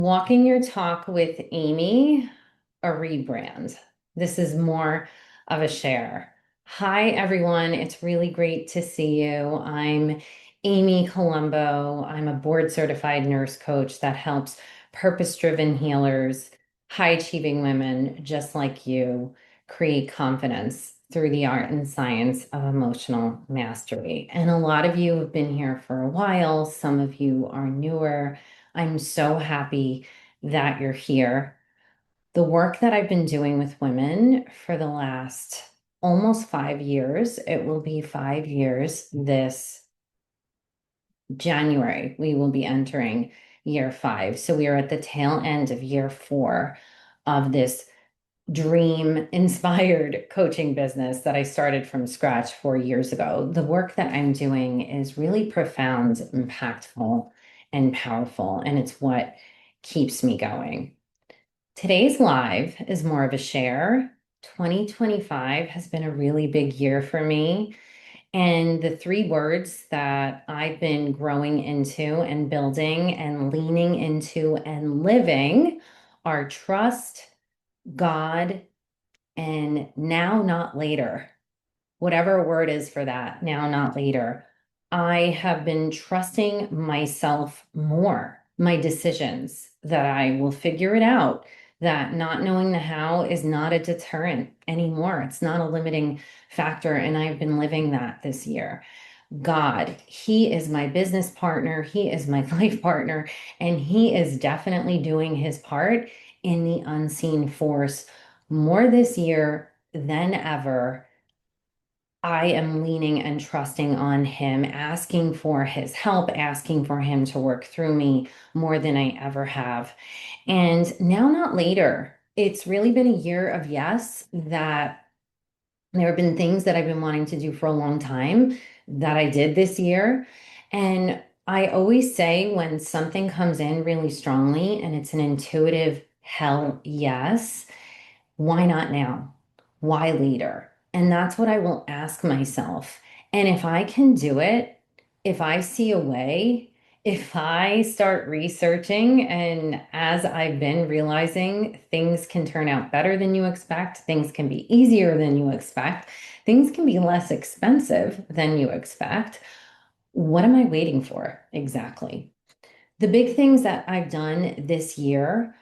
Walking Your Talk with Amy, a rebrand. This is more of a share. Hi, everyone. It's really great to see you. I'm Amy Colombo. I'm a board certified nurse coach that helps purpose-driven healers, high-achieving women just like you create confidence through the art and science of emotional mastery. And a lot of you have been here for a while. Some of you are newer. I'm so happy that you're here. The work that I've been doing with women for the last almost 5 years, it will be 5 years this January. We will be entering year five. So we are at the tail end of year four of this dream inspired coaching business that I started from scratch 4 years ago. The work that I'm doing is really profound, impactful, and powerful, and it's what keeps me going. Today's live is more of a share. 2025 has been a really big year for me. And the three words that I've been growing into and building and leaning into and living are trust, God, and now, not later. Whatever word is for that, now, not later. I have been trusting myself more, my decisions, that I will figure it out, that not knowing the how is not a deterrent anymore. It's not a limiting factor. And I've been living that this year. God, He is my business partner, He is my life partner, and He is definitely doing His part in the unseen force more this year than ever. I am leaning and trusting on Him, asking for His help, asking for Him to work through me more than I ever have. And now, not later. It's really been a year of yes, that there have been things that I've been wanting to do for a long time that I did this year. And I always say when something comes in really strongly and it's an intuitive hell yes, why not now? Why later? And that's what I will ask myself. And if I can do it, if I see a way, if I start researching, and as I've been realizing, things can turn out better than you expect, things can be easier than you expect, things can be less expensive than you expect. What am I waiting for exactly? The big things that I've done this year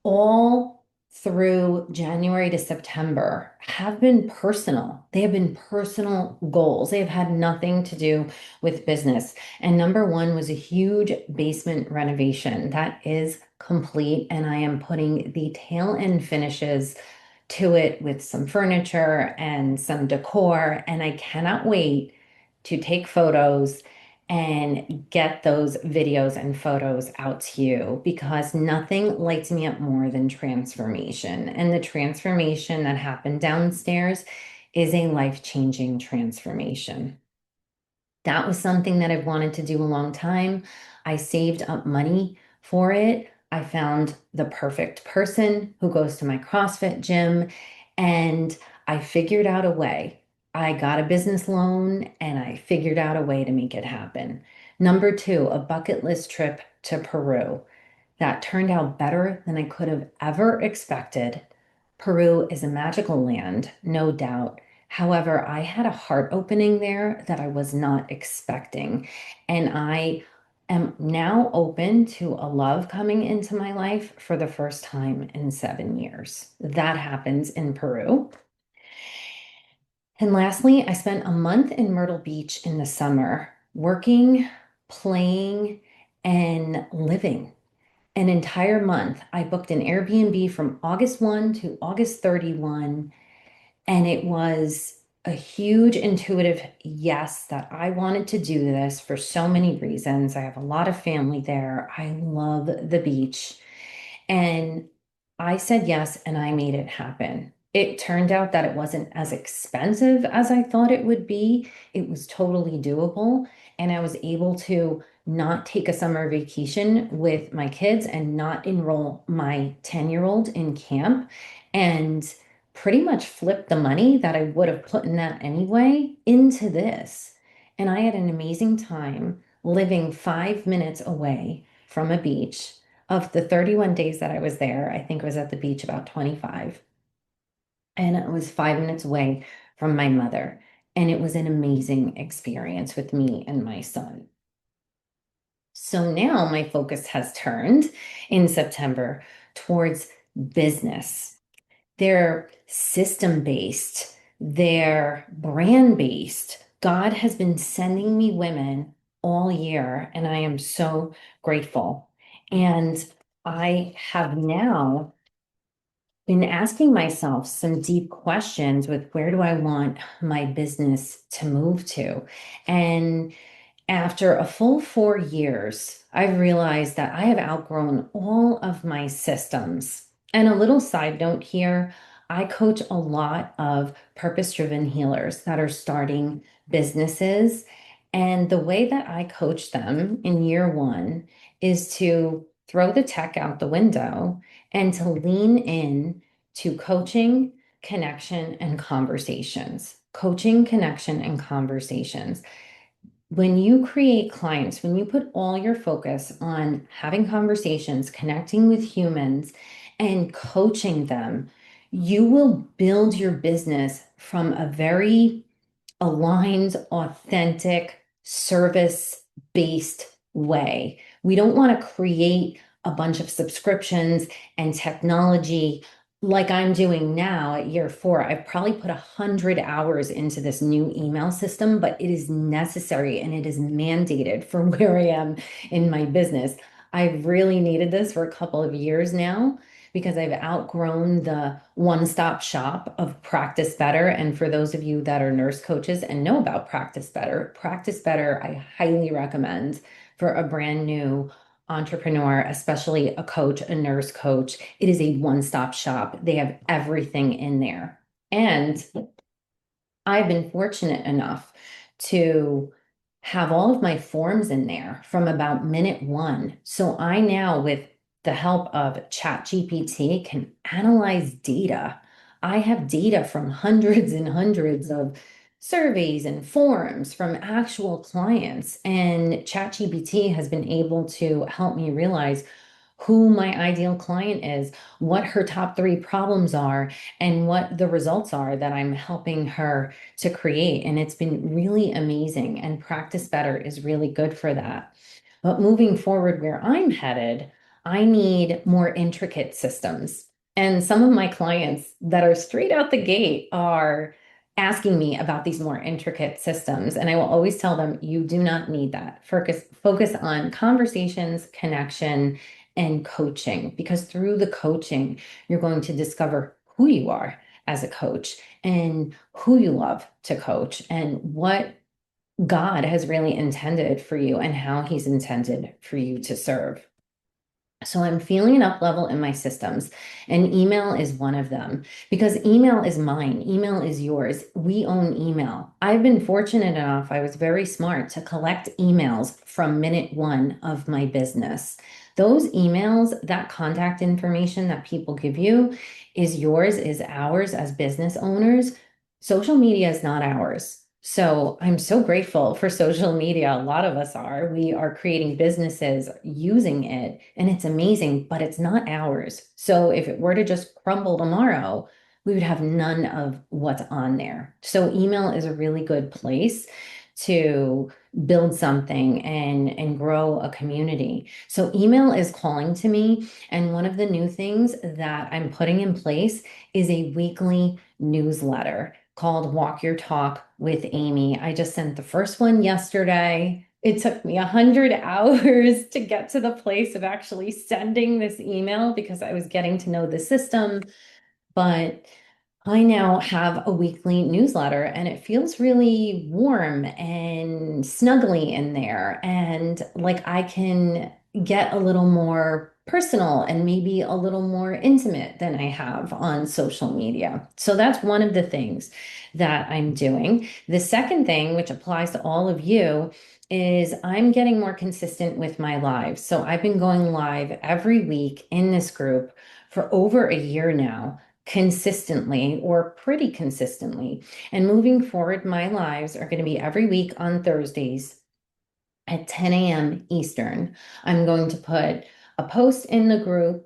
all through January to September have been personal. They have been personal goals. They have had nothing to do with business. And number one was a huge basement renovation that is complete. And I am putting the tail end finishes to it with some furniture and some decor. And I cannot wait to take photos and get those videos and photos out to you because nothing lights me up more than transformation. And the transformation that happened downstairs is a life-changing transformation. That was something that I've wanted to do a long time. I saved up money for it. I found the perfect person who goes to my CrossFit gym, and I figured out a way. I got a business loan and I figured out a way to make it happen. Number two, a bucket list trip to Peru that turned out better than I could have ever expected. Peru is a magical land, no doubt. However, I had a heart opening there that I was not expecting. And I am now open to a love coming into my life for the first time in 7 years. That happens in Peru. And lastly, I spent a month in Myrtle Beach in the summer, working, playing, and living an entire month. I booked an Airbnb from August 1 to August 31, and it was a huge intuitive yes that I wanted to do this for so many reasons. I have a lot of family there. I love the beach. And I said yes, and I made it happen. It turned out that it wasn't as expensive as I thought it would be. It was totally doable. And I was able to not take a summer vacation with my kids and not enroll my 10-year-old in camp and pretty much flip the money that I would have put in that anyway into this. And I had an amazing time living 5 minutes away from a beach, Of the 31 days that I was there, I think I was at the beach about 25. And it was 5 minutes away from my mother. And it was an amazing experience with me and my son. So now my focus has turned in September towards business. They're system based, they're brand based. God has been sending me women all year, and I am so grateful. And I have now been asking myself some deep questions with where do I want my business to move to? And after a full 4 years, I've realized that I have outgrown all of my systems. And a little side note here, I coach a lot of purpose-driven healers that are starting businesses. And the way that I coach them in year one is to throw the tech out the window and to lean in to coaching, connection, and conversations. Coaching, connection, and conversations. When you create clients, when you put all your focus on having conversations, connecting with humans, and coaching them, you will build your business from a very aligned, authentic, service-based way. We don't want to create a bunch of subscriptions and technology like I'm doing now at year 4. I've probably put 100 hours into this new email system, but it is necessary and it is mandated for where I am in my business. I've really needed this for a couple of years now because I've outgrown the one-stop shop of Practice Better. And for those of you that are nurse coaches and know about Practice Better, I highly recommend for a brand new entrepreneur, especially a coach, a nurse coach. It is a one-stop shop. They have everything in there. And I've been fortunate enough to have all of my forms in there from about minute one. So I now, with the help of ChatGPT, can analyze data. I have data from hundreds and hundreds of surveys and forms from actual clients. And ChatGPT has been able to help me realize who my ideal client is, what her top 3 problems are, and what the results are that I'm helping her to create. And it's been really amazing. And Practice Better is really good for that. But moving forward, where I'm headed, I need more intricate systems. And some of my clients that are straight out the gate are asking me about these more intricate systems. And I will always tell them, you do not need that. Focus on conversations, connection, and coaching, because through the coaching, you're going to discover who you are as a coach and who you love to coach and what God has really intended for you and how he's intended for you to serve. So I'm feeling an up level in my systems, and email is one of them because email is mine. Email is yours. We own email. I've been fortunate enough, I was very smart to collect emails from minute one of my business. Those emails, that contact information that people give you is yours, is ours as business owners. Social media is not ours. So I'm so grateful for social media. A lot of us are. We are creating businesses using it, and it's amazing, but it's not ours. So if it were to just crumble tomorrow, we would have none of what's on there. So email is a really good place to build something and grow a community. So email is calling to me, and one of the new things that I'm putting in place is a weekly newsletter called Walk Your Talk with Amy. I just sent the first one yesterday. It took me 100 hours to get to the place of actually sending this email because I was getting to know the system. But I now have a weekly newsletter and it feels really warm and snuggly in there. And like I can get a little more personal and maybe a little more intimate than I have on social media. So that's one of the things that I'm doing. The second thing, which applies to all of you, is I'm getting more consistent with my lives. So I've been going live every week in this group for over a year now, consistently or pretty consistently. And moving forward, my lives are going to be every week on Thursdays at 10 a.m. Eastern. I'm going to put a post in the group.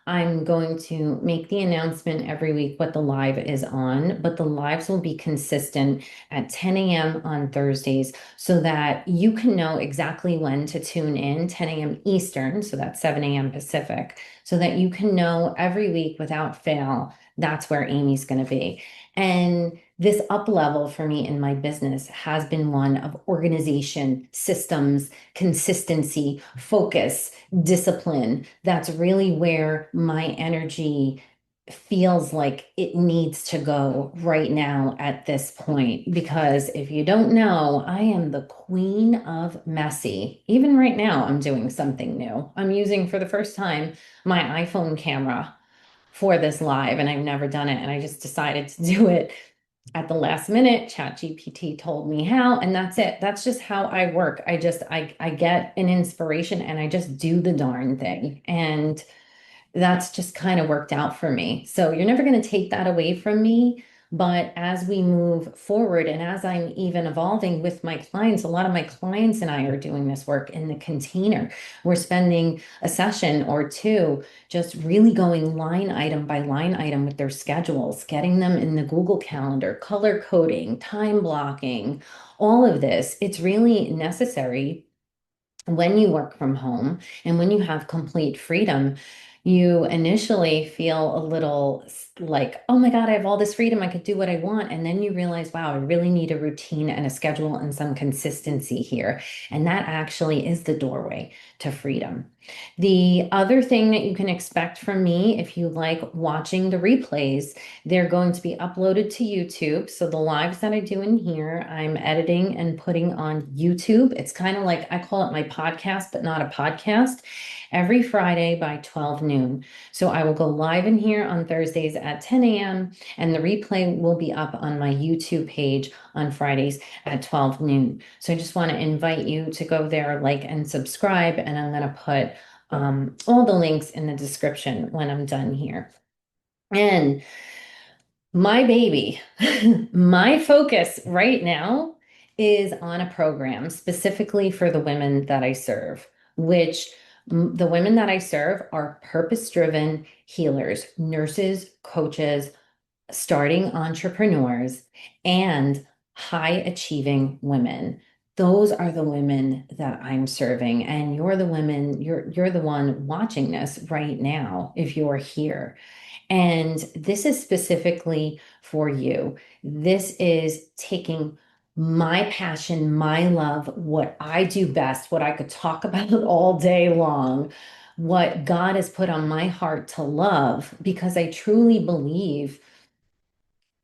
I'm going to make the announcement every week what the live is on, but the lives will be consistent at 10 a.m. on Thursdays so that you can know exactly when to tune in, 10 a.m. Eastern, so that's 7 a.m. Pacific, so that you can know every week without fail that's where Amy's going to be. And this up level for me in my business has been one of organization, systems, consistency, focus, discipline. That's really where my energy feels like it needs to go right now at this point. Because if you don't know, I am the queen of messy. Even right now, I'm doing something new. I'm using for the first time my iPhone camera for this live, and I've never done it. And I just decided to do it at the last minute. ChatGPT told me how, and that's it. That's just how I work. I get an inspiration and I just do the darn thing. And that's just kind of worked out for me. So you're never going to take that away from me. But as we move forward and as I'm even evolving with my clients, a lot of my clients and I are doing this work in the container. We're spending a session or two just really going line item by line item with their schedules, getting them in the Google Calendar, color coding, time blocking, all of this. It's really necessary when you work from home and when you have complete freedom. You initially feel a little like, oh my God, I have all this freedom. I could do what I want. And then you realize, wow, I really need a routine and a schedule and some consistency here. And that actually is the doorway to freedom. The other thing that you can expect from me, if you like watching the replays, they're going to be uploaded to YouTube. So the lives that I do in here, I'm editing and putting on YouTube. It's kind of like I call it my podcast, but not a podcast, every Friday by 12 noon. So I will go live in here on Thursdays at 10 a.m. and the replay will be up on my YouTube page on Fridays at 12 noon. So I just want to invite you to go there, like and subscribe, and I'm going to put all the links in the description when I'm done here. And my baby, my focus right now is on a program specifically for the women that I serve, which the women that I serve are purpose-driven healers, nurses, coaches, starting entrepreneurs, and high achieving women. Those are the women that I'm serving. And you're the women, you're the one watching this right now if you're here. And this is specifically for you. This is taking my passion, my love, what I do best, what I could talk about all day long, what God has put on my heart to love, because I truly believe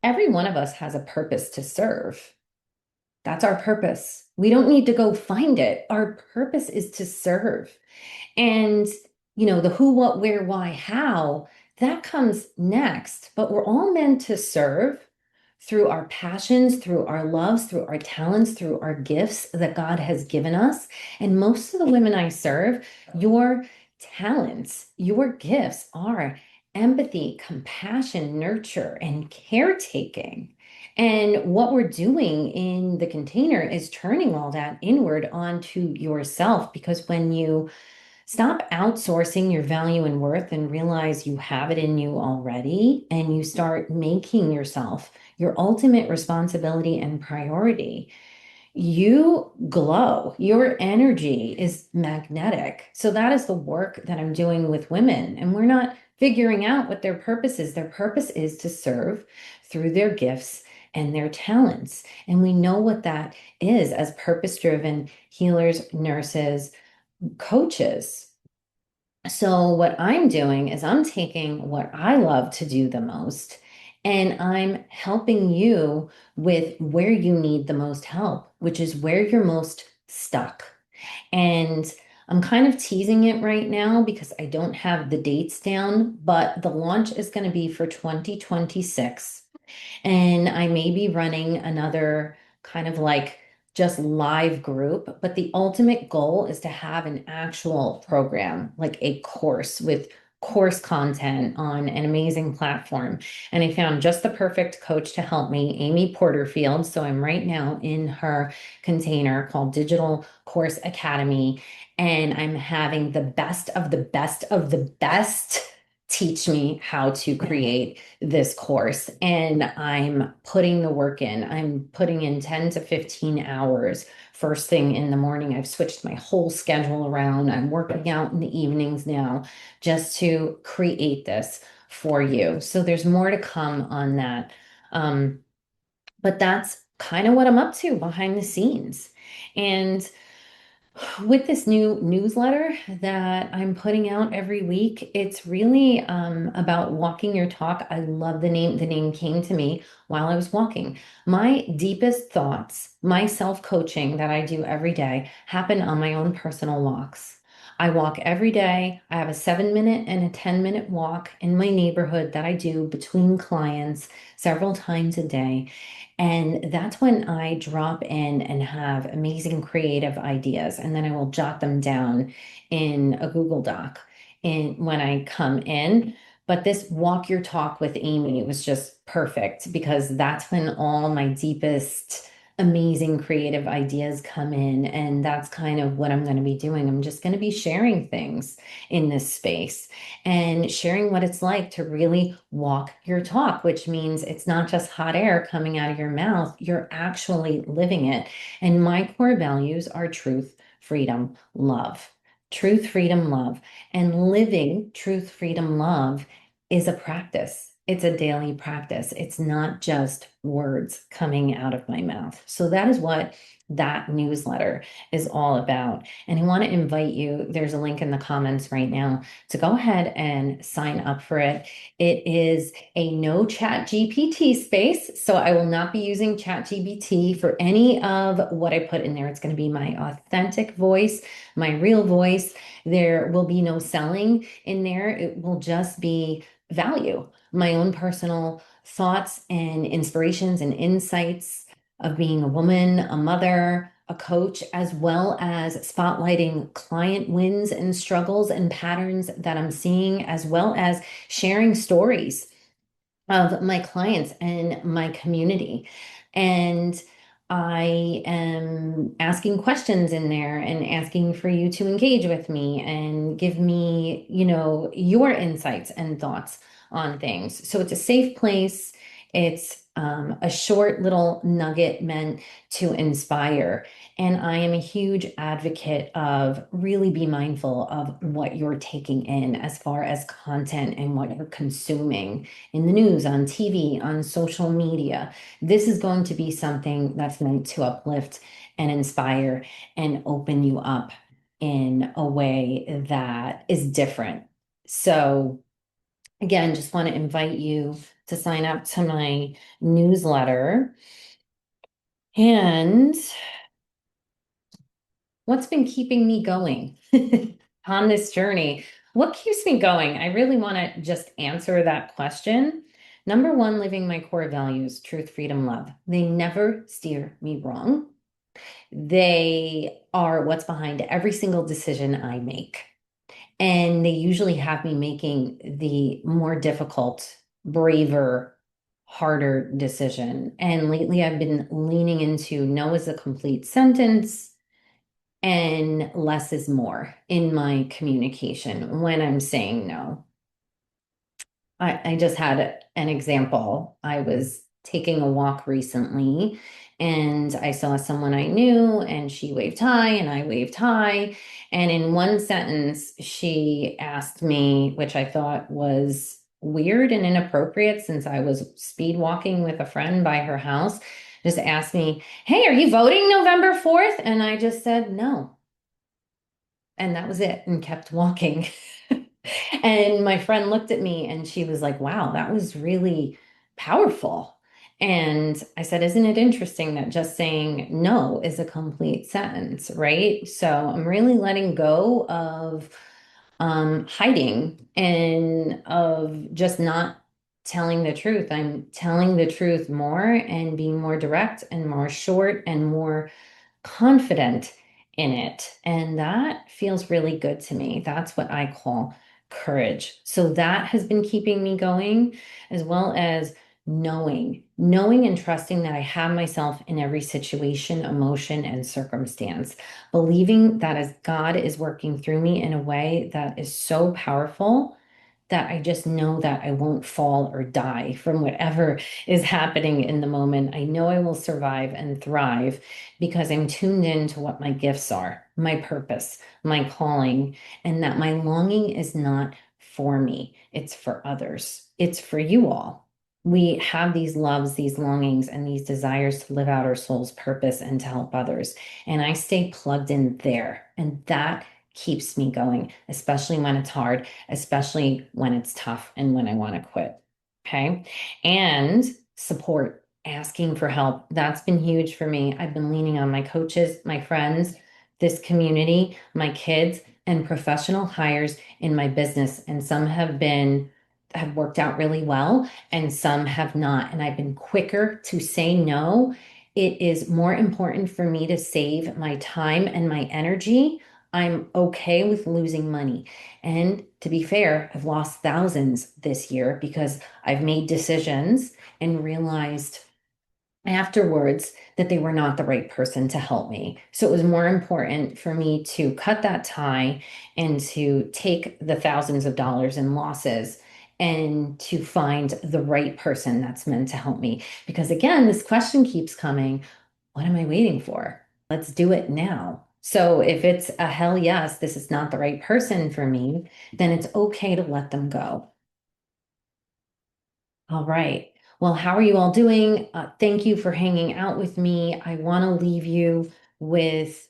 every one of us has a purpose to serve. That's our purpose. We don't need to go find it. Our purpose is to serve. And, the who, what, where, why, how, that comes next. But we're all meant to serve through our passions, through our loves, through our talents, through our gifts that God has given us. And most of the women I serve, your talents, your gifts are empathy, compassion, nurture, and caretaking. And what we're doing in the container is turning all that inward onto yourself, because when you stop outsourcing your value and worth and realize you have it in you already, and you start making yourself your ultimate responsibility and priority, you glow. Your energy is magnetic. So that is the work that I'm doing with women. And we're not figuring out what their purpose is. Their purpose is to serve through their gifts and their talents. And we know what that is as purpose-driven healers, nurses, coaches. So what I'm doing is I'm taking what I love to do the most and I'm helping you with where you need the most help, which is where you're most stuck. And I'm kind of teasing it right now because I don't have the dates down, but the launch is going to be for 2026. And I may be running another kind of like just live group, but the ultimate goal is to have an actual program, like a course with course content on an amazing platform. And I found just the perfect coach to help me, Amy Porterfield. So I'm right now in her container called Digital Course Academy. And I'm having the best of the best of the best teach me how to create this course. And I'm putting the work in. I'm putting in 10 to 15 hours first thing in the morning. I've switched my whole schedule around. I'm working out in the evenings now just to create this for you. So there's more to come on that. Um, but that's kind of what I'm up to behind the scenes. And with this new newsletter that I'm putting out every week, it's really about walking your talk. I love the name. The name came to me while I was walking. My deepest thoughts, my self-coaching that I do every day happen on my own personal walks. I walk every day. I have a 7 minute and a 10 minute walk in my neighborhood that I do between clients several times a day. And that's when I drop in and have amazing creative ideas. And then I will jot them down in a Google Doc when I come in. But this walk your talk with Amy was just perfect because that's when all my deepest, amazing creative ideas come in. And that's kind of what I'm going to be doing. I'm just going to be sharing things in this space and sharing what it's like to really walk your talk, which means it's not just hot air coming out of your mouth, you're actually living it. And my core values are truth, freedom, love. Truth, freedom, love. And living truth, freedom, love is a practice. It's a daily practice. It's not just words coming out of my mouth. So that is what that newsletter is all about. And I want to invite you, there's a link in the comments right now to go ahead and sign up for it. It is a no chat GPT space. So I will not be using chat GPT for any of what I put in there. It's going to be my authentic voice, my real voice. There will be no selling in there. It will just be value, my own personal thoughts and inspirations and insights of being a woman, a mother, a coach, as well as spotlighting client wins and struggles and patterns that I'm seeing, as well as sharing stories of my clients and my community. And I am asking questions in there and asking for you to engage with me and give me, your insights and thoughts on things. So it's a safe place. It's a short little nugget meant to inspire. And I am a huge advocate of really be mindful of what you're taking in as far as content and what you're consuming in the news, on TV, on social media. This is going to be something that's meant to uplift and inspire and open you up in a way that is different. So, again, just want to invite you to sign up to my newsletter. And what's been keeping me going on this journey? What keeps me going? I really want to just answer that question. Number one, living my core values, truth, freedom, love. They never steer me wrong. They are what's behind every single decision I make. And they usually have me making the more difficult, braver, harder decision. And lately I've been leaning into no is a complete sentence and less is more in my communication when I'm saying no. I just had an example. I was taking a walk recently and I saw someone I knew and she waved hi and I waved hi. And in one sentence, she asked me, which I thought was weird and inappropriate since I was speed walking with a friend by her house, just asked me, "Hey, are you voting November 4th?" And I just said no. And that was it, and kept walking. And my friend looked at me and she was like, wow, that was really powerful. And I said, isn't it interesting that just saying no is a complete sentence, right? So I'm really letting go of hiding and of just not telling the truth. I'm telling the truth more and being more direct and more short and more confident in it. And that feels really good to me. That's what I call courage. So that has been keeping me going, as well as knowing and trusting that I have myself in every situation, emotion, and circumstance, believing that as God is working through me in a way that is so powerful that I just know that I won't fall or die from whatever is happening in the moment. I know I will survive and thrive because I'm tuned in to what my gifts are, my purpose, my calling, and that my longing is not for me, it's for others, it's for you all. We have these loves, these longings, and these desires to live out our soul's purpose and to help others. And I stay plugged in there. And that keeps me going, especially when it's hard, especially when it's tough and when I want to quit. Okay. And support, asking for help. That's been huge for me. I've been leaning on my coaches, my friends, this community, my kids, and professional hires in my business. And some have worked out really well, and some have not. And I've been quicker to say no. It is more important for me to save my time and my energy. I'm okay with losing money. And to be fair, I've lost thousands this year because I've made decisions and realized afterwards that they were not the right person to help me. So it was more important for me to cut that tie and to take the thousands of dollars in losses and to find the right person that's meant to help me. Because again, this question keeps coming, what am I waiting for? Let's do it now. So if it's a hell yes, this is not the right person for me, then it's okay to let them go. All right. Well, how are you all doing? Thank you for hanging out with me. I want to leave you with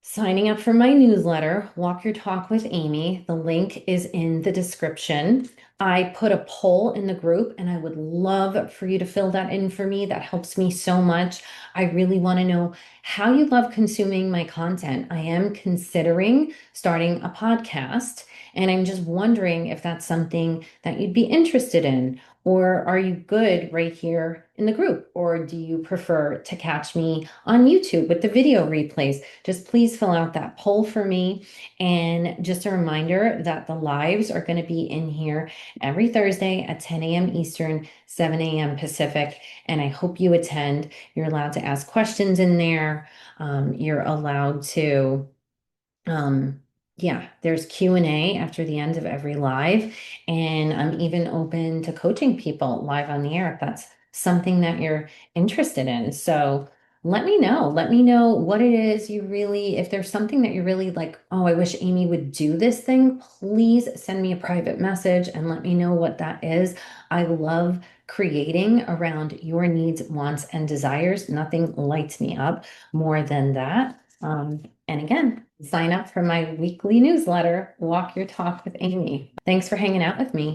signing up for my newsletter, Walk Your Talk with Amy. The link is in the description. I put a poll in the group and I would love for you to fill that in for me. That helps me so much. I really want to know how you love consuming my content. I am considering starting a podcast, and I'm just wondering if that's something that you'd be interested in. Or are you good right here in the group? Or do you prefer to catch me on YouTube with the video replays? Just please fill out that poll for me. And just a reminder that the lives are going to be in here every Thursday at 10 a.m. Eastern, 7 a.m. Pacific. And I hope you attend. You're allowed to ask questions in there. You're allowed to um, yeah, there's Q&A after the end of every live, and I'm even open to coaching people live on the air if that's something that you're interested in. So let me know. Let me know what it is you really, if there's something that you're really like, oh, I wish Amy would do this thing, please send me a private message and let me know what that is. I love creating around your needs, wants, and desires. Nothing lights me up more than that. And again, sign up for my weekly newsletter, Walk Your Talk with Amy. Thanks for hanging out with me.